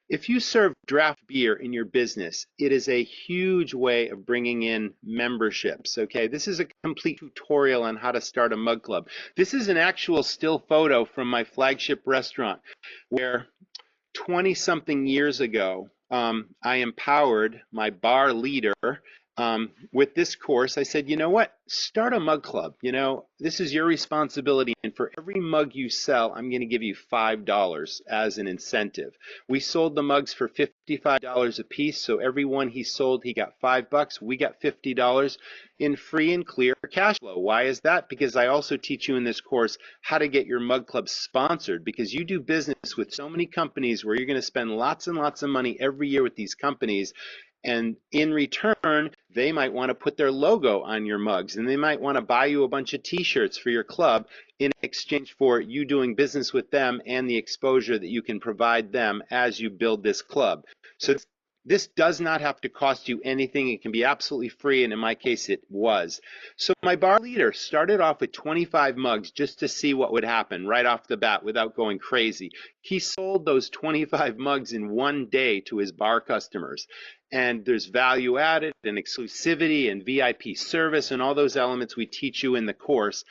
If you serve draft beer in your business, it is a huge way of bringing in memberships. Okay, this is a complete tutorial on how to start a mug club. This is an actual still photo from my flagship restaurant where 20 something years ago, I empowered my bar leader with this course. I said, you know what? Start a mug club. This is your responsibility. And for every mug you sell, I'm going to give you $5 as an incentive. We sold the mugs for $55 a piece. So every one he sold, he got $5. We got $50 in free and clear cash flow. Why is that? Because I also teach you in this course how to get your mug club sponsored, because you do business with so many companies where you're going to spend lots and lots of money every year with these companies. And in return, they might want to put their logo on your mugs, and they might want to buy you a bunch of t-shirts for your club in exchange for you doing business with them and the exposure that you can provide them as you build this club. So this does not have to cost you anything. It can be absolutely free, and in my case, it was. So my bar leader started off with 25 mugs just to see what would happen right off the bat without going crazy. He sold those 25 mugs in one day to his bar customers. And there's value added and exclusivity and VIP service and all those elements we teach you in the course.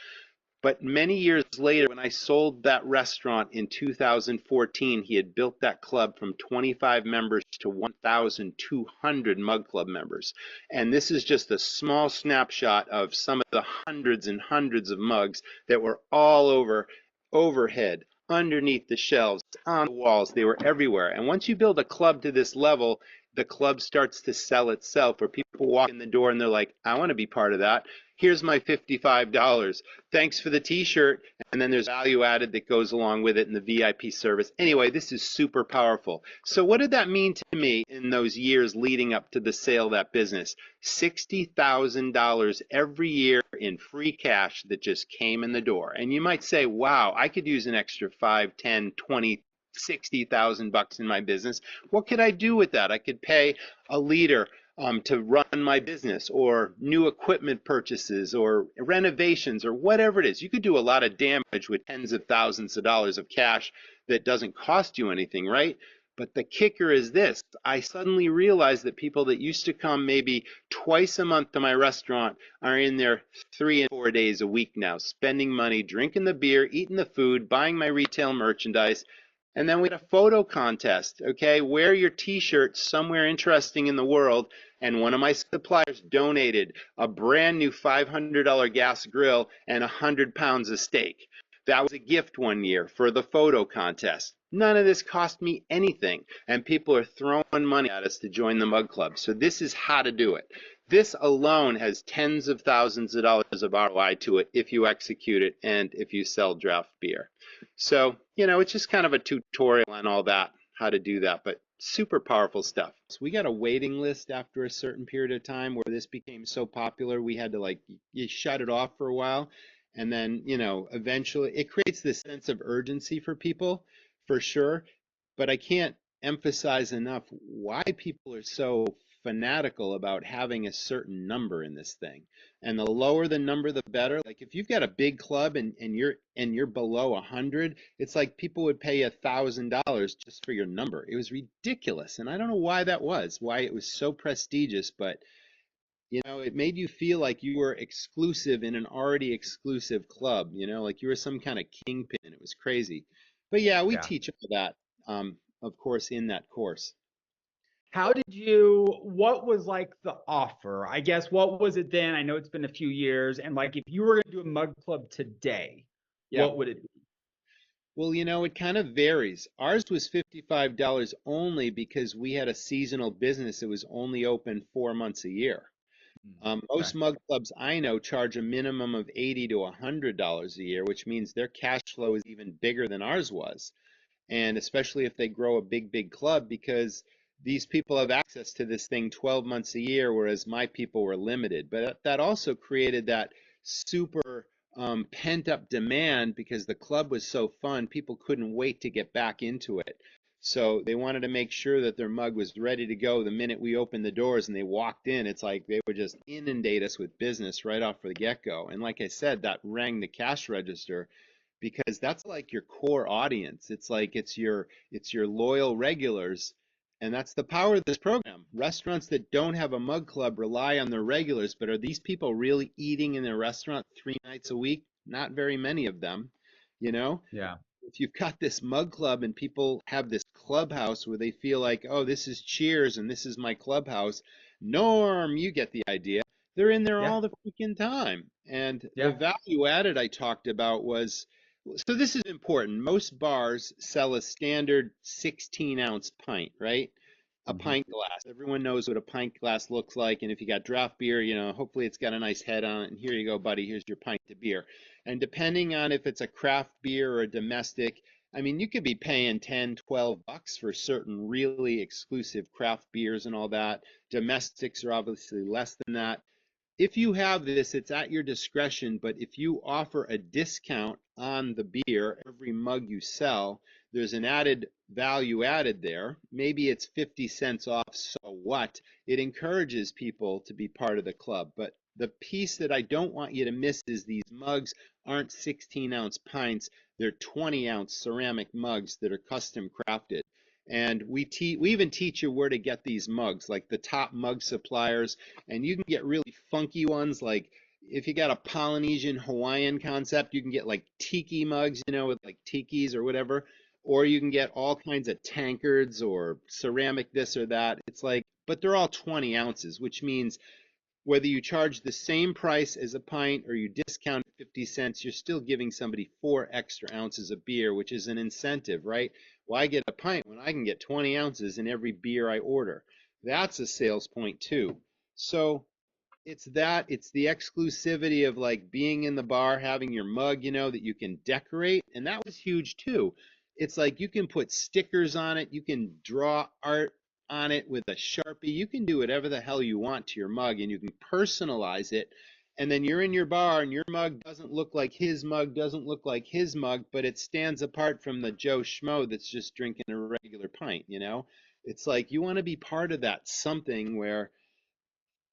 But many years later, when I sold that restaurant in 2014, he had built that club from 25 members to 1,200 Mug Club members. And this is just a small snapshot of some of the hundreds and hundreds of mugs that were all over, overhead, underneath the shelves, on the walls. They were everywhere. And once you build a club to this level, the club starts to sell itself, where people walk in the door and they're like, I want to be part of that. Here's my $55. Thanks for the t-shirt. And then there's value added that goes along with it in the VIP service. Anyway, this is super powerful. So what did that mean to me in those years leading up to the sale of that business? $60,000 every year in free cash that just came in the door. And you might say, wow, I could use an extra 5, 10, 20, $60,000 in my business. What could I do with that? I could pay a leader to run my business, or new equipment purchases, or renovations, or whatever it is. You could do a lot of damage with tens of thousands of dollars of cash that doesn't cost you anything, right? But the kicker is this. I suddenly realized that people that used to come maybe twice a month to my restaurant are in there 3 and 4 days a week now, spending money, drinking the beer, eating the food, buying my retail merchandise. And then we had a photo contest, okay? Wear your t-shirt somewhere interesting in the world. And one of my suppliers donated a brand new $500 gas grill and 100 pounds of steak. That was a gift one year for the photo contest. None of this cost me anything. And people are throwing money at us to join the Mug Club. So this is how to do it. This alone has tens of thousands of dollars of ROI to it if you execute it and if you sell draft beer. So, it's just kind of a tutorial on all that, how to do that, but super powerful stuff. So we got a waiting list after a certain period of time where this became so popular, we had to you shut it off for a while. And then, eventually it creates this sense of urgency for people, for sure. But I can't emphasize enough why people are so fanatical about having a certain number in this thing. And the lower the number, the better. Like if you've got a big club and you're below 100, it's like people would pay $1,000 just for your number. It was ridiculous. And I don't know why that was, why it was so prestigious, but it made you feel like you were exclusive in an already exclusive club, like you were some kind of kingpin. It was crazy. But yeah, we Yeah. teach all that, of course, in that course. What was like the offer? I guess, what was it then? I know it's been a few years. And like, if you were going to do a mug club today, Yeah. what would it be? Well, it kind of varies. Ours was $55 only because we had a seasonal business that was only open 4 months a year. Okay. Most mug clubs I know charge a minimum of $80 to $100 a year, which means their cash flow is even bigger than ours was. And especially if they grow a big, big club, because these people have access to this thing 12 months a year, whereas my people were limited. But that also created that super pent up demand because the club was so fun, people couldn't wait to get back into it. So they wanted to make sure that their mug was ready to go the minute we opened the doors and they walked in. It's like they would just inundate us with business right off the get-go. And like I said, that rang the cash register because that's like your core audience. It's like it's your loyal regulars, And that's the power of this program. Restaurants that don't have a mug club rely on their regulars, but are these people really eating in their restaurant 3 nights a week? Not very many of them, you know? Yeah. If you've got this mug club and people have this clubhouse where they feel like, oh, this is Cheers and this is my clubhouse, Norm, you get the idea. They're in there Yeah. all the freaking time. And the Yeah. value added I talked about was, so this is important. Most bars sell a standard 16-ounce pint, right? A Hmm. pint glass. Everyone knows what a pint glass looks like. And if you got draft beer, hopefully it's got a nice head on it. And here you go, buddy. Here's your pint of beer. And depending on if it's a craft beer or a domestic, I mean, you could be paying 10, $12 for certain really exclusive craft beers and all that. Domestics are obviously less than that. If you have this, it's at your discretion, but if you offer a discount on the beer, every mug you sell, there's an added value added there. Maybe it's 50 cents off, so what? It encourages people to be part of the club. But the piece that I don't want you to miss is these mugs aren't 16-ounce pints, they're 20-ounce ceramic mugs that are custom crafted. And we even teach you where to get these mugs, like the top mug suppliers, and you can get really funky ones like if you got a Polynesian Hawaiian concept, you can get like tiki mugs, with like tikis or whatever, or you can get all kinds of tankards or ceramic this or that. It's like, but they're all 20 ounces, which means whether you charge the same price as a pint or you discount it 50 cents, you're still giving somebody 4 extra ounces of beer, which is an incentive, right? Why get a pint when I can get 20 ounces in every beer I order? That's a sales point too. So it's the exclusivity of like being in the bar, having your mug, that you can decorate. And that was huge too. It's like you can put stickers on it, you can draw art on it with a Sharpie, you can do whatever the hell you want to your mug and you can personalize it. And then you're in your bar and your mug doesn't look like his mug, doesn't look like his mug, but it stands apart from the Joe Schmo that's just drinking a regular pint. It's like you want to be part of that something where,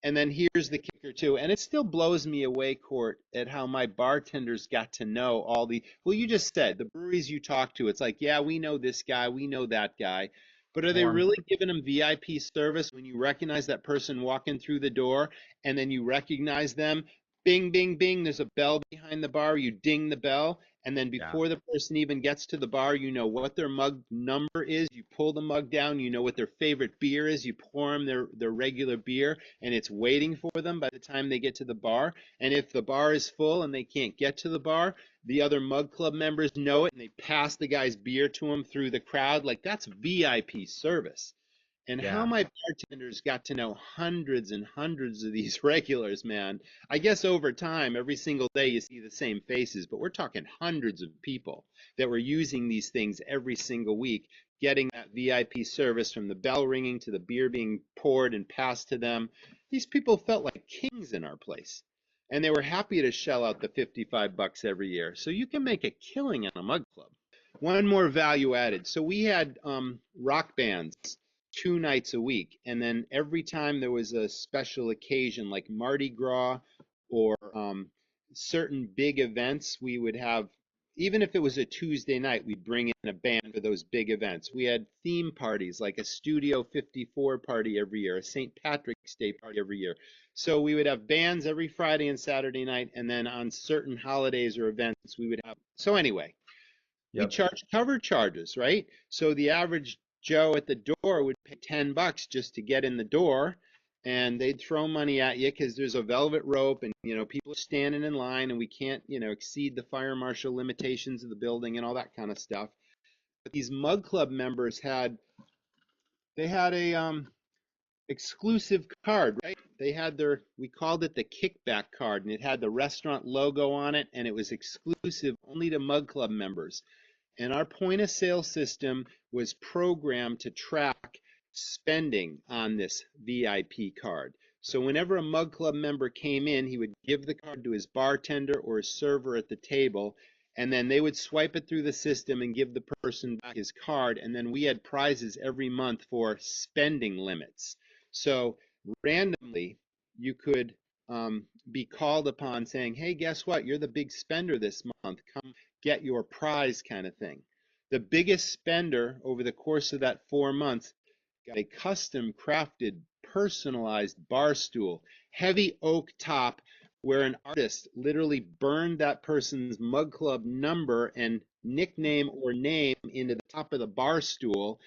and then here's the kicker too, and it still blows me away, Court, at how my bartenders got to know all the, well, you just said the breweries you talk to, it's like, yeah, we know this guy, we know that guy, but are they Norm. really giving them VIP service when you recognize that person walking through the door and then you recognize them? Bing, bing, bing, there's a bell behind the bar, you ding the bell, and then Yeah. before the person even gets to the bar, you know what their mug number is, you pull the mug down, you know what their favorite beer is, you pour them their regular beer, and it's waiting for them by the time they get to the bar. And if the bar is full and they can't get to the bar, the other mug club members know it and they pass the guy's beer to him through the crowd. Like that's VIP service. And how Yeah. my bartenders got to know hundreds and hundreds of these regulars, man. I guess over time, every single day you see the same faces, but we're talking hundreds of people that were using these things every single week, getting that VIP service from the bell ringing to the beer being poured and passed to them. These people felt like kings in our place. And they were happy to shell out the $55 every year. So you can make a killing on a mug club. One more value added. So we had rock bands 2 nights a week, and then every time there was a special occasion like Mardi Gras or certain big events, we would have. Even if it was a Tuesday night, we'd bring in a band for those big events. We had theme parties like a Studio 54 party every year, a St. Patrick's Day party every year. So we would have bands every Friday and Saturday night, and then on certain holidays or events, we would have. So anyway, we Yep. charge cover charges, right? So the average Joe at the door would pay $10 just to get in the door, and they'd throw money at you because there's a velvet rope, and people are standing in line, and we can't exceed the fire marshal limitations of the building and all that kind of stuff. But these Mug Club members had a exclusive card, right? They had we called it the kickback card, and it had the restaurant logo on it, and it was exclusive only to Mug Club members. And our point of sale system was programmed to track spending on this VIP card. So whenever a Mug Club member came in, he would give the card to his bartender or his server at the table, and then they would swipe it through the system and give the person back his card. And then we had prizes every month for spending limits. So randomly, you could be called upon saying, hey, guess what? You're the big spender this month. Come get your prize kind of thing. The biggest spender over the course of that 4 months got a custom crafted, personalized bar stool, heavy oak top, where an artist literally burned that person's mug club number and nickname or name into the top of the bar stool.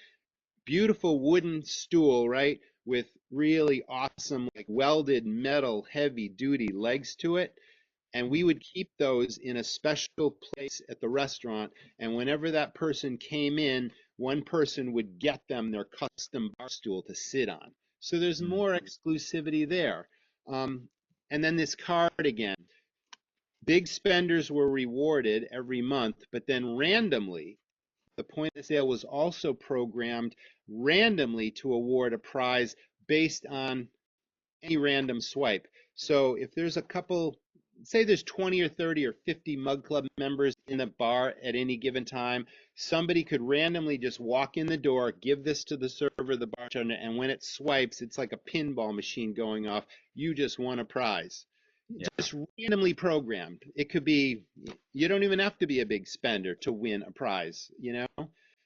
Beautiful wooden stool, right? With really awesome, like welded metal, heavy duty legs to it. And we would keep those in a special place at the restaurant. And whenever that person came in, one person would get them their custom bar stool to sit on. So there's Mm. more exclusivity there. Um, and then this card again. Big spenders were rewarded every month, but then randomly, the point of sale was also programmed randomly to award a prize based on any random swipe. So if there's a couple, say there's 20 or 30 or 50 Mug Club members in the bar at any given time, somebody could randomly just walk in the door, give this to the server, the bartender, and when it swipes, it's like a pinball machine going off. You just won a prize. Yeah. Just randomly programmed. It could be, you don't even have to be a big spender to win a prize, you know?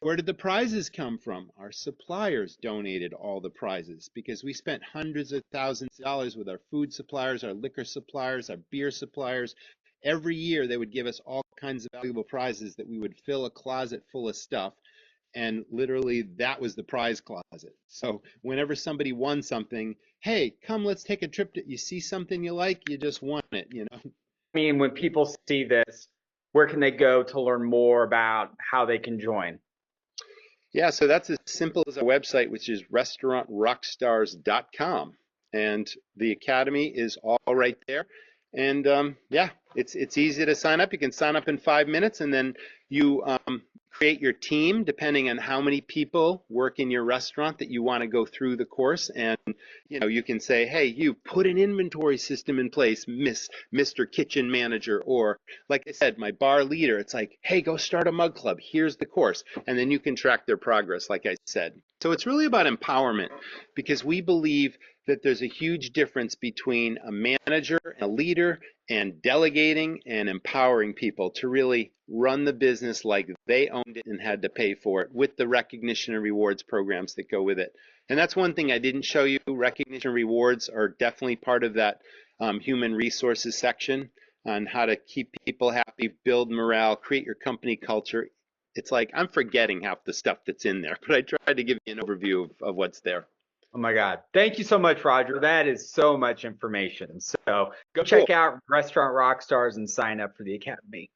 Where did the prizes come from? Our suppliers donated all the prizes because we spent hundreds of thousands of dollars with our food suppliers, our liquor suppliers, our beer suppliers. Every year they would give us all kinds of valuable prizes that we would fill a closet full of stuff. And literally that was the prize closet. So whenever somebody won something, hey, come, let's take a trip to, you see something you like, you just won it, you know? I mean, when people see this, where can they go to learn more about how they can join? Yeah, so that's as simple as our website, which is restaurantrockstars.com. And the academy is all right there. And yeah, it's easy to sign up. You can sign up in 5 minutes, and then you create your team depending on how many people work in your restaurant that you want to go through the course. And you can say, hey, you put an inventory system in place, Mr. Kitchen Manager, or like I said, my bar leader. It's like, hey, go start a mug club. Here's the course. And then you can track their progress, like I said. So it's really about empowerment because we believe that there's a huge difference between a manager and a leader and delegating and empowering people to really run the business like they owned it and had to pay for it with the recognition and rewards programs that go with it. And that's one thing I didn't show you. Recognition and rewards are definitely part of that human resources section on how to keep people happy, build morale, create your company culture. It's like I'm forgetting half the stuff that's in there, but I tried to give you an overview of what's there. Oh my God. Thank you so much, Roger. That is so much information. So go Cool. check out Restaurant Rockstars and sign up for the Academy.